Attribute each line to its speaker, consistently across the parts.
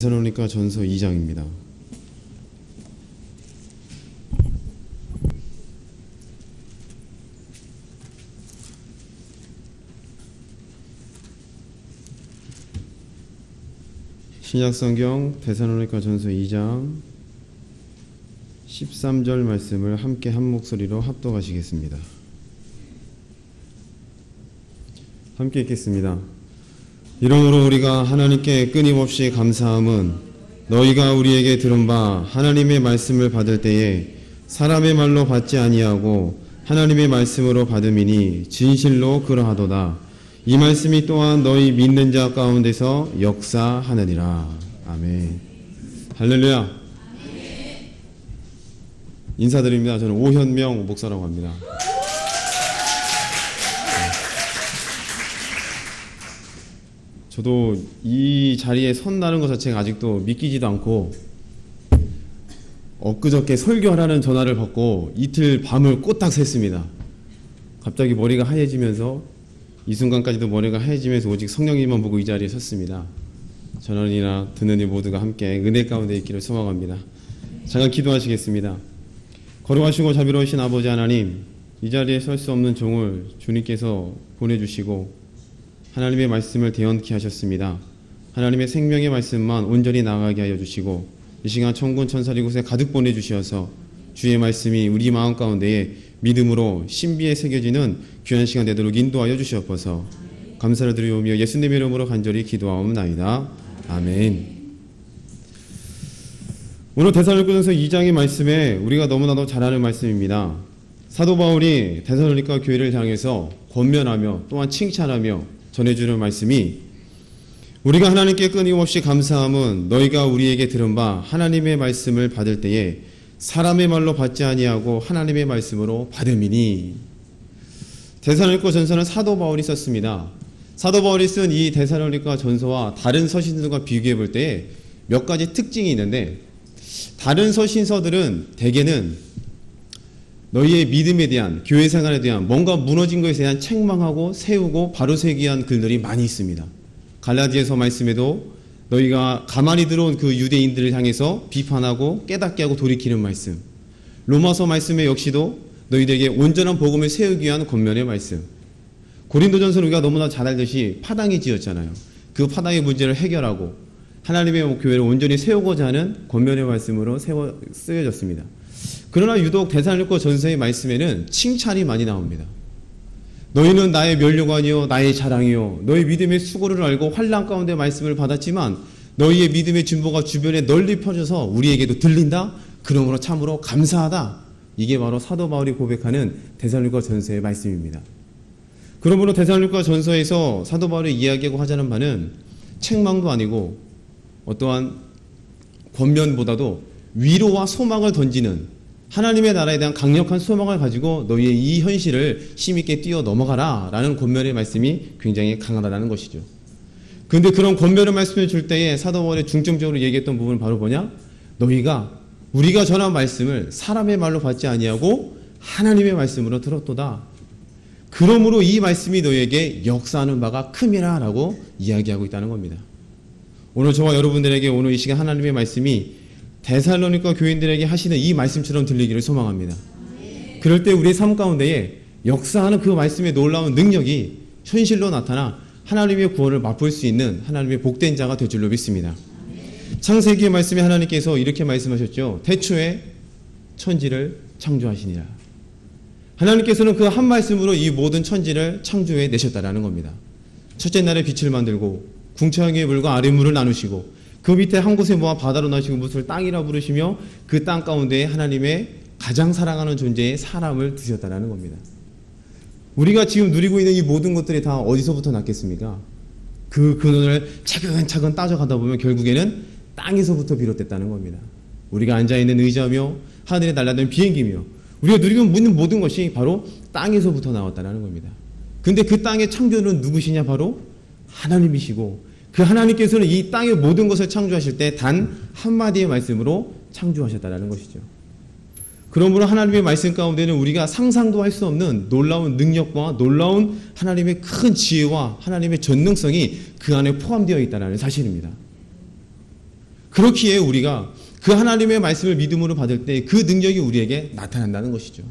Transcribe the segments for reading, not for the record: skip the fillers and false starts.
Speaker 1: 데살로니가 전서 2장입니다. 신약성경 데살로니가 전서 2장 13절 말씀을 함께 한 목소리로 합독하시겠습니다. 함께 읽겠습니다. 이러므로 우리가 하나님께 끊임없이 감사함은 너희가 우리에게 들은 바 하나님의 말씀을 받을 때에 사람의 말로 받지 아니하고 하나님의 말씀으로 받음이니 진실로 그러하도다. 이 말씀이 또한 너희 믿는 자 가운데서 역사하느니라. 아멘. 할렐루야. 인사드립니다. 저는 오현명 목사라고 합니다. 저도 이 자리에 선다는 것 자체가 아직도 믿기지도 않고, 엊그저께 설교하라는 전화를 받고 이틀 밤을 꼬딱 샜습니다. 갑자기 머리가 하얘지면서, 이 순간까지도 머리가 하얘지면서 오직 성령님만 보고 이 자리에 섰습니다. 전원이나 듣는 이 모두가 함께 은혜 가운데 있기를 소망합니다. 잠깐 기도하시겠습니다. 거룩하시고 자비로우신 아버지 하나님, 이 자리에 설 수 없는 종을 주님께서 보내주시고 하나님의 말씀을 대언케 하셨습니다. 하나님의 생명의 말씀만 온전히 나아가게 하여 주시고 이 시간 천군 천사 이곳에 가득 보내주시어서 주의 말씀이 우리 마음 가운데에 믿음으로 신비에 새겨지는 귀한 시간 되도록 인도하여 주시옵소서. 감사를 드리오며 예수님의 이름으로 간절히 기도하옵나이다. 아멘. 오늘 데살로니가전서 2장의 말씀에 우리가 너무나도 잘 아는 말씀입니다. 사도 바울이 데살로니가 교회를 향해서 권면하며 또한 칭찬하며 전해주는 말씀이, 우리가 하나님께 끊임없이 감사함은 너희가 우리에게 들은 바 하나님의 말씀을 받을 때에 사람의 말로 받지 아니하고 하나님의 말씀으로 받음이니. 데살로니가 전서는 사도 바울이 썼습니다. 사도 바울이 쓴 이 데살로니가 전서와 다른 서신들과 비교해 볼 때 몇 가지 특징이 있는데, 다른 서신서들은 대개는 너희의 믿음에 대한, 교회 생활에 대한, 뭔가 무너진 것에 대한 책망하고 세우고 바로 세기 위한 글들이 많이 있습니다. 갈라디아서 말씀에도 너희가 가만히 들어온 그 유대인들을 향해서 비판하고 깨닫게 하고 돌이키는 말씀, 로마서 말씀에 역시도 너희들에게 온전한 복음을 세우기 위한 권면의 말씀, 고린도전서는 우리가 너무나 잘 알듯이 파당이 지었잖아요. 그 파당의 문제를 해결하고 하나님의 교회를 온전히 세우고자 하는 권면의 말씀으로 쓰여졌습니다. 그러나 유독 데살로니가 전서의 말씀에는 칭찬이 많이 나옵니다. 너희는 나의 면류관이요 나의 자랑이요 너희 믿음의 수고를 알고 환난 가운데 말씀을 받았지만 너희의 믿음의 진보가 주변에 널리 퍼져서 우리에게도 들린다. 그러므로 참으로 감사하다. 이게 바로 사도 바울이 고백하는 데살로니가 전서의 말씀입니다. 그러므로 데살로니가 전서에서 사도 바울이 이야기하고 하자는 바는 책망도 아니고 어떠한 권면보다도 위로와 소망을 던지는, 하나님의 나라에 대한 강력한 소망을 가지고 너희의 이 현실을 힘있게 뛰어 넘어가라 라는 권면의 말씀이 굉장히 강하다는 것이죠. 그런데 그런 권면의 말씀을 줄 때에 사도 바울이 중점적으로 얘기했던 부분은 바로 뭐냐? 너희가 우리가 전한 말씀을 사람의 말로 받지 아니하고 하나님의 말씀으로 들었도다. 그러므로 이 말씀이 너희에게 역사하는 바가 큼이라 라고 이야기하고 있다는 겁니다. 오늘 저와 여러분들에게 오늘 이 시간 하나님의 말씀이 데살로니가 교인들에게 하시는 이 말씀처럼 들리기를 소망합니다. 그럴 때 우리의 삶 가운데에 역사하는 그 말씀의 놀라운 능력이 현실로 나타나 하나님의 구원을 맛볼 수 있는 하나님의 복된 자가 될 줄로 믿습니다. 창세기의 말씀에 하나님께서 이렇게 말씀하셨죠. 태초에 천지를 창조하시니라. 하나님께서는 그 한 말씀으로 이 모든 천지를 창조해 내셨다라는 겁니다. 첫째 날에 빛을 만들고 궁창의 물과 아랫물을 나누시고 그 밑에 한 곳에 모아 바다로 나시고 무엇을 땅이라 부르시며 그 땅 가운데 하나님의 가장 사랑하는 존재의 사람을 두셨다는 겁니다. 우리가 지금 누리고 있는 이 모든 것들이 다 어디서부터 났겠습니까? 그 근원을 차근차근 따져가다 보면 결국에는 땅에서부터 비롯됐다는 겁니다. 우리가 앉아있는 의자며 하늘에 날아다니는 비행기며 우리가 누리고 있는 모든 것이 바로 땅에서부터 나왔다는 겁니다. 근데 그 땅의 창조는 누구시냐? 바로 하나님이시고, 그 하나님께서는 이 땅의 모든 것을 창조하실 때 단 한마디의 말씀으로 창조하셨다는 것이죠. 그러므로 하나님의 말씀 가운데는 우리가 상상도 할 수 없는 놀라운 능력과 놀라운 하나님의 큰 지혜와 하나님의 전능성이 그 안에 포함되어 있다는 사실입니다. 그렇기에 우리가 그 하나님의 말씀을 믿음으로 받을 때 그 능력이 우리에게 나타난다는 것이죠.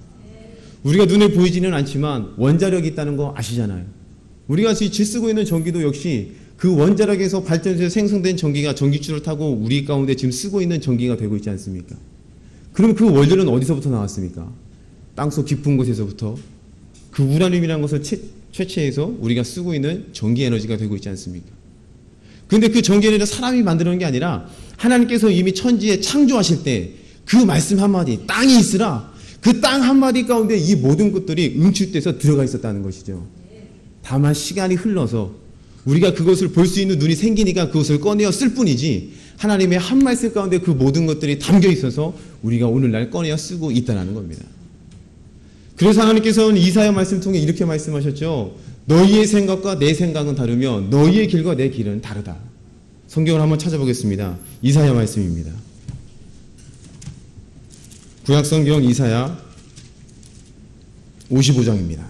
Speaker 1: 우리가 눈에 보이지는 않지만 원자력이 있다는 거 아시잖아요. 우리가 지금 쓰고 있는 전기도 역시 그 원자력에서 발전해서 생성된 전기가 전기줄을 타고 우리 가운데 지금 쓰고 있는 전기가 되고 있지 않습니까? 그럼 그 원료는 어디서부터 나왔습니까? 땅속 깊은 곳에서부터 그 우라늄이라는 것을 채취해서 우리가 쓰고 있는 전기 에너지가 되고 있지 않습니까? 그런데 그 전기 에너지는 사람이 만드는 게 아니라 하나님께서 이미 천지에 창조하실 때 그 말씀 한마디, 땅이 있으라, 그 땅 한마디 가운데 이 모든 것들이 응축돼서 들어가 있었다는 것이죠. 다만 시간이 흘러서 우리가 그것을 볼 수 있는 눈이 생기니까 그것을 꺼내어 쓸 뿐이지 하나님의 한 말씀 가운데 그 모든 것들이 담겨 있어서 우리가 오늘날 꺼내어 쓰고 있다는 겁니다. 그래서 하나님께서는 이사야 말씀 통해 이렇게 말씀하셨죠. 너희의 생각과 내 생각은 다르며 너희의 길과 내 길은 다르다. 성경을 한번 찾아보겠습니다. 이사야 말씀입니다. 구약성경 이사야 55장입니다.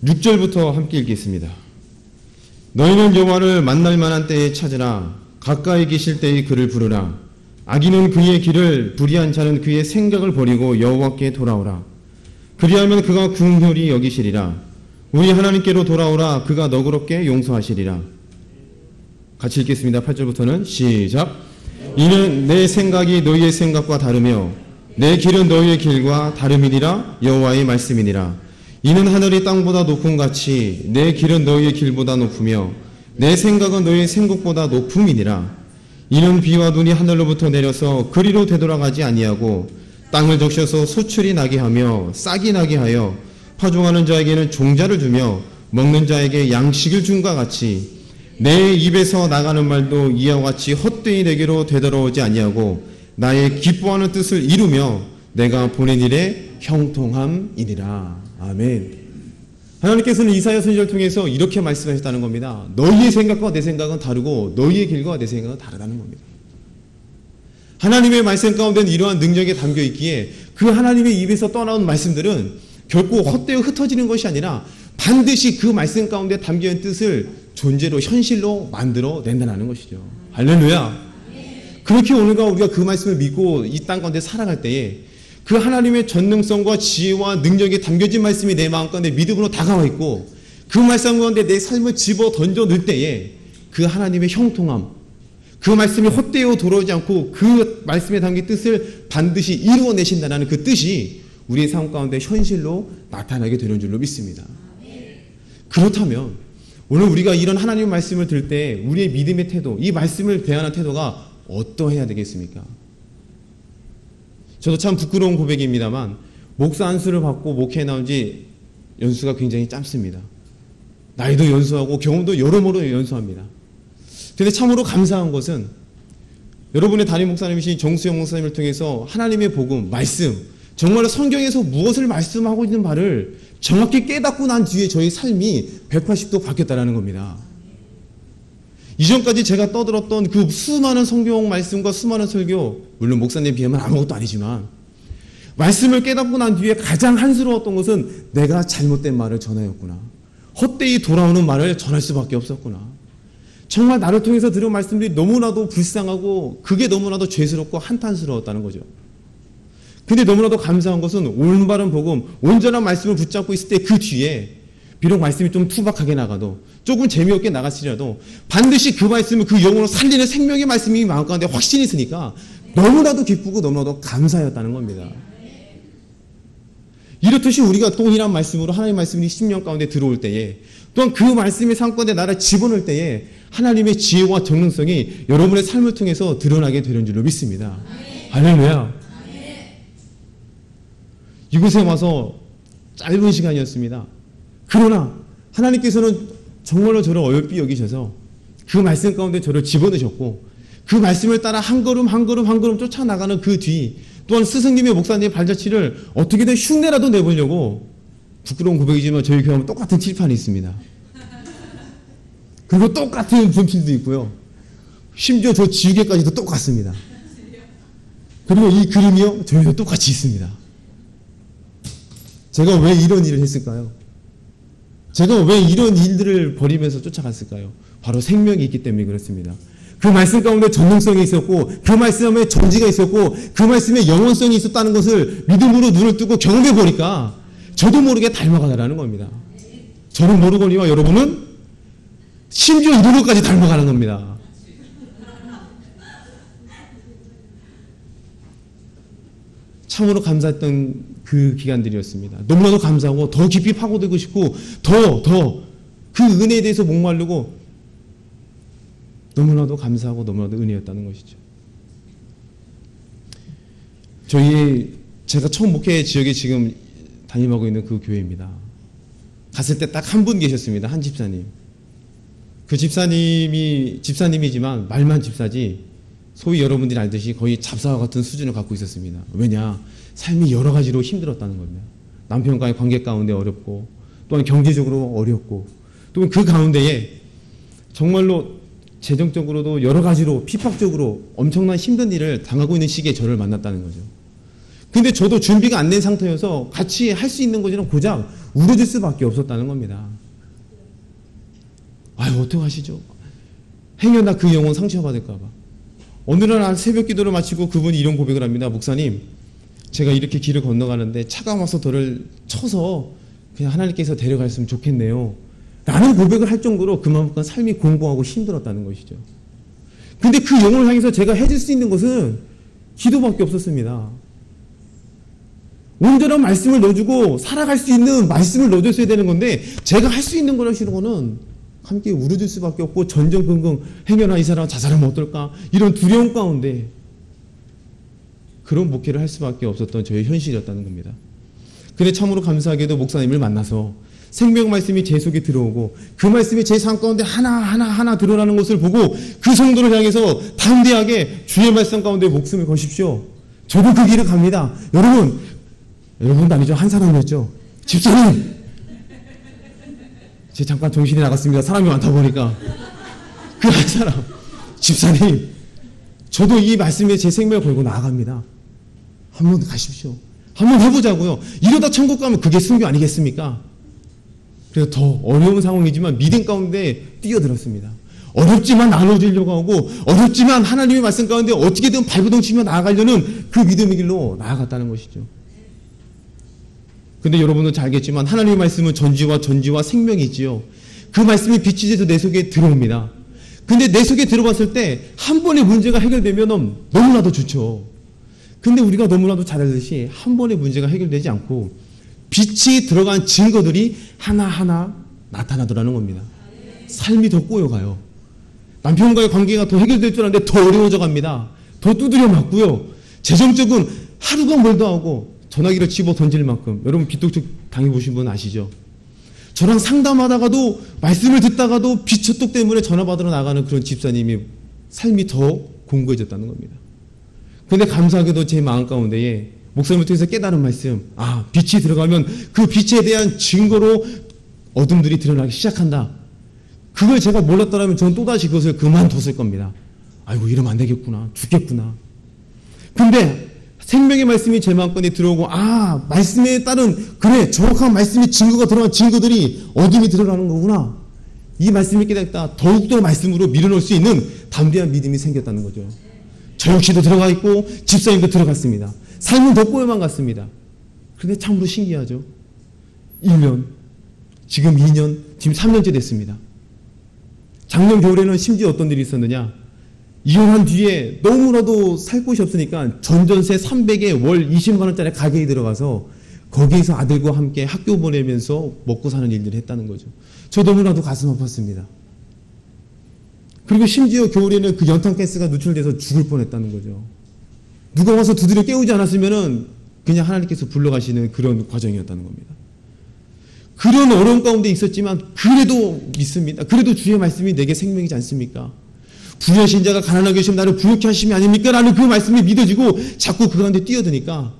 Speaker 1: 6절부터 함께 읽겠습니다. 너희는 여호와를 만날 만한 때에 찾으라. 가까이 계실 때에 그를 부르라. 악인은 그의 길을, 불의한 자는 그의 생각을 버리고 여호와께 돌아오라. 그리하면 그가 긍휼히 여기시리라. 우리 하나님께로 돌아오라. 그가 너그럽게 용서하시리라. 같이 읽겠습니다. 8절부터는 시작. 이는 내 생각이 너희의 생각과 다르며 내 길은 너희의 길과 다름이니라. 여호와의 말씀이니라. 이는 하늘이 땅보다 높음 같이 내 길은 너희의 길보다 높으며 내 생각은 너희의 생각보다 높음이니라. 이는 비와 눈이 하늘로부터 내려서 그리로 되돌아가지 아니하고 땅을 적셔서 소출이 나게 하며 싹이 나게 하여 파종하는 자에게는 종자를 주며 먹는 자에게 양식을 준과 같이 내 입에서 나가는 말도 이와 같이 헛되이 내게로 되돌아오지 아니하고 나의 기뻐하는 뜻을 이루며 내가 보낸 일에 형통함이니라. 아멘. 하나님께서는 이사야 선지자를 통해서 이렇게 말씀하셨다는 겁니다. 너희의 생각과 내 생각은 다르고 너희의 길과 내 생각은 다르다는 겁니다. 하나님의 말씀 가운데는 이러한 능력이 담겨 있기에 그 하나님의 입에서 떠나온 말씀들은 결코 헛되어 흩어지는 것이 아니라 반드시 그 말씀 가운데 담겨있는 뜻을 존재로 현실로 만들어 낸다는 것이죠. 할렐루야. 그렇게 오늘과 우리가 그 말씀을 믿고 이 땅 가운데 살아갈 때에 그 하나님의 전능성과 지혜와 능력이 담겨진 말씀이 내 마음 가운데 믿음으로 다가와 있고 그 말씀 가운데 내 삶을 집어 던져 넣을 때에 그 하나님의 형통함, 그 말씀이 헛되어 돌아오지 않고 그 말씀에 담긴 뜻을 반드시 이루어내신다는 그 뜻이 우리의 삶 가운데 현실로 나타나게 되는 줄로 믿습니다. 그렇다면 오늘 우리가 이런 하나님의 말씀을 들을 때 우리의 믿음의 태도, 이 말씀을 대하는 태도가 어떠해야 되겠습니까? 저도 참 부끄러운 고백입니다만 목사 안수를 받고 목회에 나온 지 연수가 굉장히 짧습니다. 나이도 연수하고 경험도 여러모로 연수합니다. 그런데 참으로 감사한 것은 여러분의 담임 목사님이신 정수영 목사님을 통해서 하나님의 복음, 말씀, 정말로 성경에서 무엇을 말씀하고 있는 바를 정확히 깨닫고 난 뒤에 저희 삶이 180도 바뀌었다는 겁니다. 이전까지 제가 떠들었던 그 수많은 성경 말씀과 수많은 설교, 물론 목사님 비하면 아무것도 아니지만 말씀을 깨닫고 난 뒤에 가장 한스러웠던 것은 내가 잘못된 말을 전하였구나. 헛되이 돌아오는 말을 전할 수밖에 없었구나. 정말 나를 통해서 들은 말씀들이 너무나도 불쌍하고 그게 너무나도 죄스럽고 한탄스러웠다는 거죠. 근데 너무나도 감사한 것은 올바른 복음, 온전한 말씀을 붙잡고 있을 때 그 뒤에 비록 말씀이 좀 투박하게 나가도 조금 재미없게 나갔으려도 반드시 그 말씀을 그 영으로 살리는 생명의 말씀이 마음 가운데 확신이 있으니까 너무나도 기쁘고 너무나도 감사였다는 겁니다. 이렇듯이 우리가 동일한 말씀으로 하나님의 말씀이 10년 가운데 들어올 때에 또한 그 말씀의 삶 가운데 나를 집어넣을 때에 하나님의 지혜와 전능성이 여러분의 삶을 통해서 드러나게 되는 줄로 믿습니다. 할렐루야. 이곳에 와서 짧은 시간이었습니다. 그러나 하나님께서는 정말로 저를 어여삐 여기셔서 그 말씀 가운데 저를 집어넣으셨고 그 말씀을 따라 한 걸음 한 걸음 한 걸음 쫓아나가는 그 뒤 또한 스승님의 목사님의 발자취를 어떻게든 흉내라도 내보려고 부끄러운 고백이지만 저희 교회하면 똑같은 칠판이 있습니다. 그리고 똑같은 분필도 있고요. 심지어 저 지우개까지도 똑같습니다. 그리고 이 그림이요 저희도 똑같이 있습니다. 제가 왜 이런 일을 했을까요? 제가 왜 이런 일들을 벌이면서 쫓아갔을까요? 바로 생명이 있기 때문에 그렇습니다. 그 말씀 가운데 전능성이 있었고, 그 말씀에 전지가 있었고, 그 말씀에 영원성이 있었다는 것을 믿음으로 눈을 뜨고 경험해 보니까 저도 모르게 닮아가더라는 겁니다. 저는 모르거니와 여러분은 심지어 이런 것까지 닮아가는 겁니다. 참으로 감사했던 그 기간들이었습니다. 너무나도 감사하고 더 깊이 파고들고 싶고 더 그 은혜에 대해서 목마르고 너무나도 감사하고 너무나도 은혜였다는 것이죠. 제가 처음 목회 지역에 지금 담임하고 있는 그 교회입니다. 갔을 때 딱 한 분 계셨습니다. 한 집사님. 그 집사님이지만 말만 집사지 소위 여러분들이 알듯이 거의 잡사와 같은 수준을 갖고 있었습니다. 왜냐? 삶이 여러 가지로 힘들었다는 겁니다. 남편과의 관계 가운데 어렵고, 또한 경제적으로 어렵고, 또 그 가운데에 정말로 재정적으로도 여러 가지로 핍박적으로 엄청난 힘든 일을 당하고 있는 시기에 저를 만났다는 거죠. 근데 저도 준비가 안 된 상태여서 같이 할 수 있는 것이랑 고작 울어줄 수밖에 없었다는 겁니다. 아유, 어떡하시죠? 행여나 그 영혼 상처받을까봐. 어느 날 새벽 기도를 마치고 그분이 이런 고백을 합니다. 목사님, 제가 이렇게 길을 건너가는데 차가 와서 저를 쳐서 그냥 하나님께서 데려갔으면 좋겠네요. 라는 고백을 할 정도로 그만큼 삶이 공고하고 힘들었다는 것이죠. 근데 그 영혼을 향해서 제가 해줄 수 있는 것은 기도밖에 없었습니다. 온전한 말씀을 넣어주고 살아갈 수 있는 말씀을 넣어줬어야 되는 건데 제가 할 수 있는 거는 함께 울어줄 수밖에 없고 전전긍긍 행여나 이 사람 자살하면 어떨까 이런 두려움 가운데 그런 목회를 할 수밖에 없었던 저의 현실이었다는 겁니다. 근데 참으로 감사하게도 목사님을 만나서 생명 말씀이 제 속에 들어오고 그 말씀이 제 삶 가운데 하나 드러나는 것을 보고 그 성도를 향해서 담대하게 주의 말씀 가운데 목숨을 거십시오. 저도 그 길을 갑니다. 여러분도 아니죠. 한 사람이었죠. 집사님! 제 잠깐 정신이 나갔습니다. 사람이 많다 보니까. 그 한 사람. 집사님! 저도 이 말씀에 제 생명을 걸고 나아갑니다. 한번 가십시오. 한번 해보자고요. 이러다 천국 가면 그게 순교 아니겠습니까? 그래서 더 어려운 상황이지만 믿음 가운데 뛰어들었습니다. 어렵지만 나눠주려고 하고 어렵지만 하나님의 말씀 가운데 어떻게든 발버둥 치며 나아가려는 그 믿음의 길로 나아갔다는 것이죠. 근데 여러분은 잘 알겠지만 하나님의 말씀은 전지와 생명이지요. 그 말씀이 빛이 돼서 내 속에 들어옵니다. 근데 내 속에 들어봤을 때 한 번의 문제가 해결되면 너무나도 좋죠. 근데 우리가 너무나도 잘 알듯이 한 번의 문제가 해결되지 않고 빛이 들어간 증거들이 하나하나 나타나더라는 겁니다. 삶이 더 꼬여가요. 남편과의 관계가 더 해결될 줄 알았는데 더 어려워져 갑니다. 더 두드려 맞고요. 재정적은 하루가 멀다 하고 전화기를 집어 던질 만큼 여러분 비톡톡 당해보신 분 아시죠? 저랑 상담하다가도 말씀을 듣다가도 빛초톡 때문에 전화 받으러 나가는 그런 집사님이 삶이 더 공고해졌다는 겁니다. 근데 감사하게도 제 마음 가운데에 목사님을 통해서 깨달은 말씀, 빛이 들어가면 그 빛에 대한 증거로 어둠들이 드러나기 시작한다. 그걸 제가 몰랐더라면 저는 또다시 그것을 그만뒀을 겁니다. 아이고 이러면 안 되겠구나. 죽겠구나. 근데 생명의 말씀이 제 마음권에 들어오고 말씀에 따른 그래 정확한 말씀이 증거가 들어간 증거들이 어둠이 드러나는 거구나. 이 말씀이 깨닫다 더욱더 말씀으로 밀어넣을 수 있는 담대한 믿음이 생겼다는 거죠. 저 역시도 들어가 있고 집사님도 들어갔습니다. 삶은 더 꼬여만 갔습니다. 그런데 참으로 신기하죠. 1년, 지금 2년, 지금 3년째 됐습니다. 작년 겨울에는 심지어 어떤 일이 있었느냐. 이혼한 뒤에 너무나도 살 곳이 없으니까 전전세 300에 월 20만 원짜리 가게에 들어가서 거기에서 아들과 함께 학교 보내면서 먹고 사는 일들을 했다는 거죠. 저 너무나도 가슴 아팠습니다. 그리고 심지어 겨울에는 그 연탄가스가 누출돼서 죽을 뻔했다는 거죠. 누가 와서 두드려 깨우지 않았으면은 그냥 하나님께서 불러가시는 그런 과정이었다는 겁니다. 그런 어려움 가운데 있었지만 그래도 믿습니다. 그래도 주의 말씀이 내게 생명이지 않습니까? 부유하신 자가 가난하게 하시면 나를 부유케 하심이 아닙니까? 라는 그 말씀이 믿어지고 자꾸 그 가운데 뛰어드니까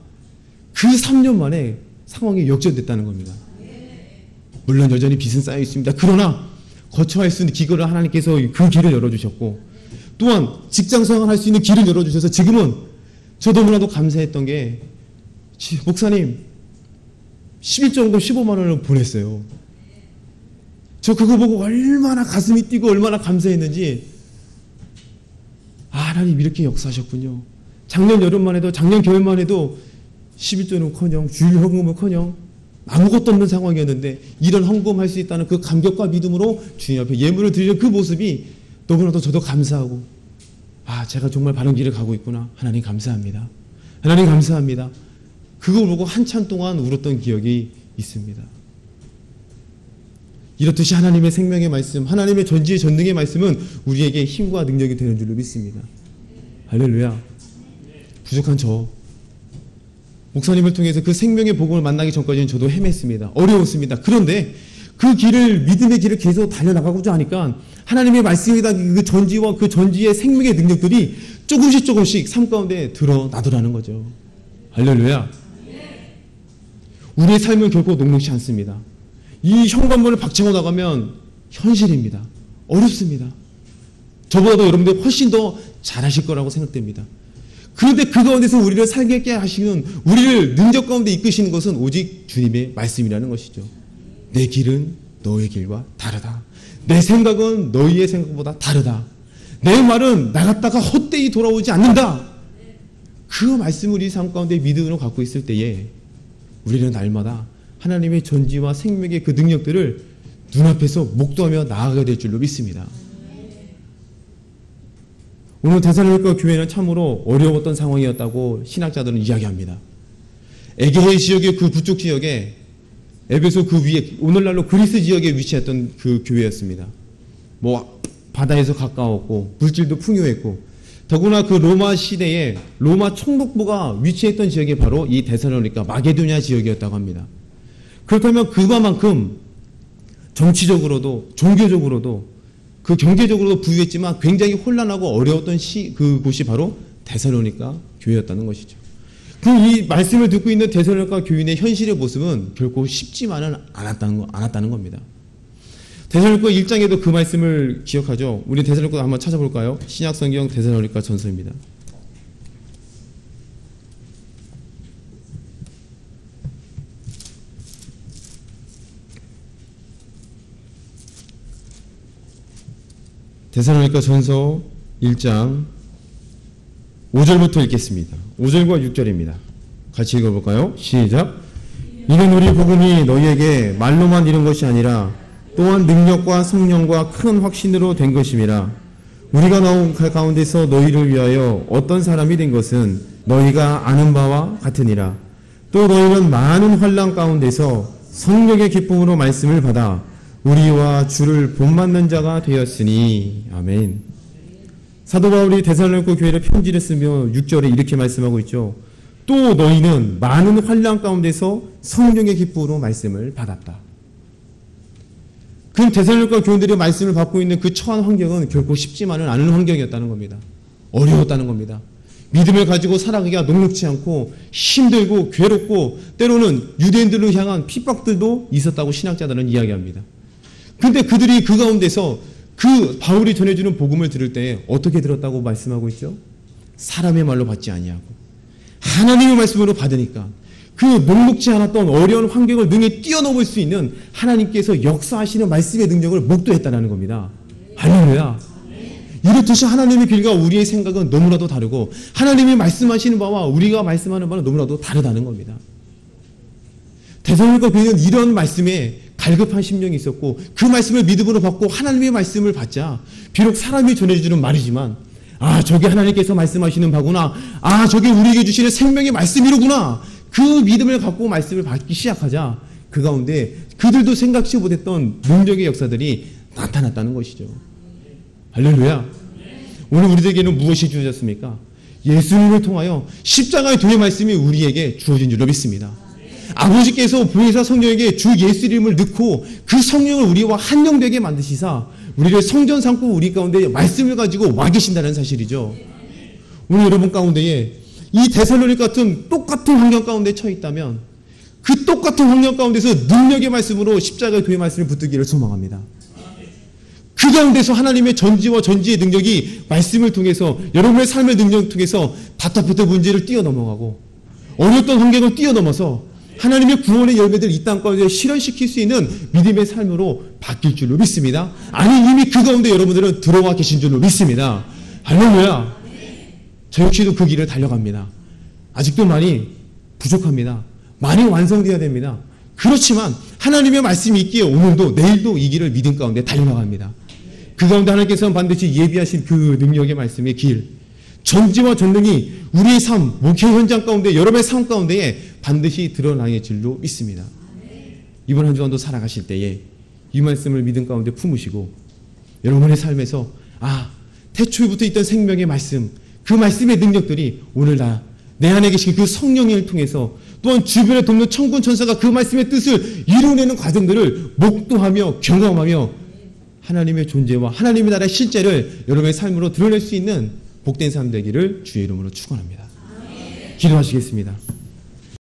Speaker 1: 그 3년 만에 상황이 역전됐다는 겁니다. 물론 여전히 빚은 쌓여 있습니다. 그러나 거쳐할 수 있는 기거를 하나님께서 그 길을 열어주셨고 또한 직장 생활을 할 수 있는 길을 열어주셔서 지금은 저 너무나도 감사했던 게 목사님 11조금 15만 원을 보냈어요. 저 그거 보고 얼마나 가슴이 뛰고 얼마나 감사했는지, 아, 하나님 이렇게 역사하셨군요. 작년 여름만 해도, 작년 겨울만 해도 11조는커녕 주일 헌금은커녕 아무것도 없는 상황이었는데 이런 헌금할 수 있다는 그 감격과 믿음으로 주님 앞에 예물을 드리는 그 모습이 너무나도 저도 감사하고, 아, 제가 정말 바른 길을 가고 있구나. 하나님 감사합니다. 하나님 감사합니다. 그걸 보고 한참 동안 울었던 기억이 있습니다. 이렇듯이 하나님의 생명의 말씀, 하나님의 전지의 전능의 말씀은 우리에게 힘과 능력이 되는 줄로 믿습니다. 할렐루야. 부족한 저 목사님을 통해서 그 생명의 복음을 만나기 전까지는 저도 헤맸습니다. 어려웠습니다. 그런데 그 길을, 믿음의 길을 계속 달려나가고자 하니까 하나님의 말씀이다, 그 전지와 그 전지의 생명의 능력들이 조금씩 삶 가운데 드러나더라는 거죠. 할렐루야. 우리의 삶은 결코 녹록지 않습니다. 이 현관문을 박차고 나가면 현실입니다. 어렵습니다. 저보다도 여러분들 훨씬 더 잘하실 거라고 생각됩니다. 그런데 그 가운데서 우리를 살게 하시는, 우리를 능력 가운데 이끄시는 것은 오직 주님의 말씀이라는 것이죠. 내 길은 너의 길과 다르다. 내 생각은 너희의 생각보다 다르다. 내 말은 나갔다가 헛되이 돌아오지 않는다. 그 말씀을 우리 삶 가운데 믿음으로 갖고 있을 때에 우리는 날마다 하나님의 전지와 생명의 그 능력들을 눈앞에서 목도하며 나아가게 될 줄로 믿습니다. 오늘 데살로니가 교회는 참으로 어려웠던 상황이었다고 신학자들은 이야기합니다. 에게해 지역의 그 북쪽 지역에, 에베소 그 위에, 오늘날로 그리스 지역에 위치했던 그 교회였습니다. 뭐 바다에서 가까웠고 물질도 풍요했고, 더구나 그 로마 시대에 로마 총독부가 위치했던 지역이 바로 이 데살로니가 마게도냐 지역이었다고 합니다. 그렇다면 그만큼 정치적으로도 종교적으로도 그 경제적으로도 부유했지만 굉장히 혼란하고 어려웠던 그곳이 바로 데살로니가 교회였다는 것이죠. 이 말씀을 듣고 있는 데살로니가 교인의 현실의 모습은 결코 쉽지만은 않았다는 겁니다. 데살로니가 1장에도 그 말씀을 기억하죠. 우리 데살로니가 한번 찾아볼까요? 신약성경 데살로니가 전서입니다. 데살로니가 전서 1장 5절부터 읽겠습니다. 5절과 6절입니다. 같이 읽어볼까요? 시작. 이는 우리 복음이 너희에게 말로만 이른 것이 아니라 또한 능력과 성령과 큰 확신으로 된 것임이라. 우리가 나온 가운데서 너희를 위하여 어떤 사람이 된 것은 너희가 아는 바와 같으니라. 또 너희는 많은 환난 가운데서 성령의 기쁨으로 말씀을 받아 우리와 주를 본받는 자가 되었으니. 아멘. 사도 바울이 데살로니가 교회를 편지를 쓰며 6절에 이렇게 말씀하고 있죠. 또 너희는 많은 환난 가운데서 성령의 기쁨으로 말씀을 받았다. 그 데살로니가 교인들이 말씀을 받고 있는 그 처한 환경은 결코 쉽지만은 않은 환경이었다는 겁니다. 어려웠다는 겁니다. 믿음을 가지고 살아가기가 녹록지 않고 힘들고 괴롭고 때로는 유대인들을 향한 핍박들도 있었다고 신학자들은 이야기합니다. 근데 그들이 그 가운데서 그 바울이 전해주는 복음을 들을 때 어떻게 들었다고 말씀하고 있죠? 사람의 말로 받지 아니하고 하나님의 말씀으로 받으니까 그 녹록지 않았던 어려운 환경을 능히 뛰어넘을 수 있는 하나님께서 역사하시는 말씀의 능력을 목도했다는 겁니다. 할렐루야. 이렇듯이 하나님의 길과 우리의 생각은 너무나도 다르고 하나님이 말씀하시는 바와 우리가 말씀하는 바는 너무나도 다르다는 겁니다. 데살로니가 교회는 이런 말씀에 갈급한 심령이 있었고 그 말씀을 믿음으로 받고 하나님의 말씀을 받자 비록 사람이 전해주는 말이지만 아, 저게 하나님께서 말씀하시는 바구나. 아, 저게 우리에게 주시는 생명의 말씀이로구나. 그 믿음을 갖고 말씀을 받기 시작하자 그 가운데 그들도 생각지 못했던 능력의 역사들이 나타났다는 것이죠. 할렐루야. 오늘 우리에게는 무엇이 주어졌습니까? 예수님을 통하여 십자가의 도의 말씀이 우리에게 주어진 줄로 믿습니다. 아버지께서 보혜사 성령에게 주 예수 이름을 넣고 그 성령을 우리와 한영되게 만드시사 우리를 성전 삼고 우리 가운데 말씀을 가지고 와 계신다는 사실이죠. 오늘 여러분 가운데에 이 데살로니가 같은 똑같은 환경 가운데 처해 있다면 그 똑같은 환경 가운데서 능력의 말씀으로 십자가의 도의 말씀을 붙들기를 소망합니다. 그 가운데서 하나님의 전지와 전지의 능력이 말씀을 통해서 여러분의 삶의 능력을 통해서 답답했던 문제를 뛰어넘어가고 어려웠던 환경을 뛰어넘어서 하나님의 구원의 열매들 이 땅 가운데 실현시킬 수 있는 믿음의 삶으로 바뀔 줄로 믿습니다. 아니 이미 그 가운데 여러분들은 들어와 계신 줄로 믿습니다. 할렐루야. 저 역시도 그 길을 달려갑니다. 아직도 많이 부족합니다. 많이 완성되어야 됩니다. 그렇지만 하나님의 말씀이 있기에 오늘도 내일도 이 길을 믿음 가운데 달려나갑니다. 그 가운데 하나님께서는 반드시 예비하신 그 능력의 말씀의 길, 전지와 전능이 우리의 삶, 목회 현장 가운데 여러분의 삶 가운데에 반드시 드러나게 줄로 믿습니다. 이번 한 주간도 살아가실 때에 이 말씀을 믿음 가운데 품으시고 여러분의 삶에서 태초부터 있던 생명의 말씀, 그 말씀의 능력들이 오늘 내 안에 계신 그 성령을 통해서 또한 주변에 돕는 천군 천사가 그 말씀의 뜻을 이루어내는 과정들을 목도하며 경험하며 하나님의 존재와 하나님의 나라의 실제를 여러분의 삶으로 드러낼 수 있는 복된 삶 되기를 주의 이름으로 축원합니다. 기도하시겠습니다.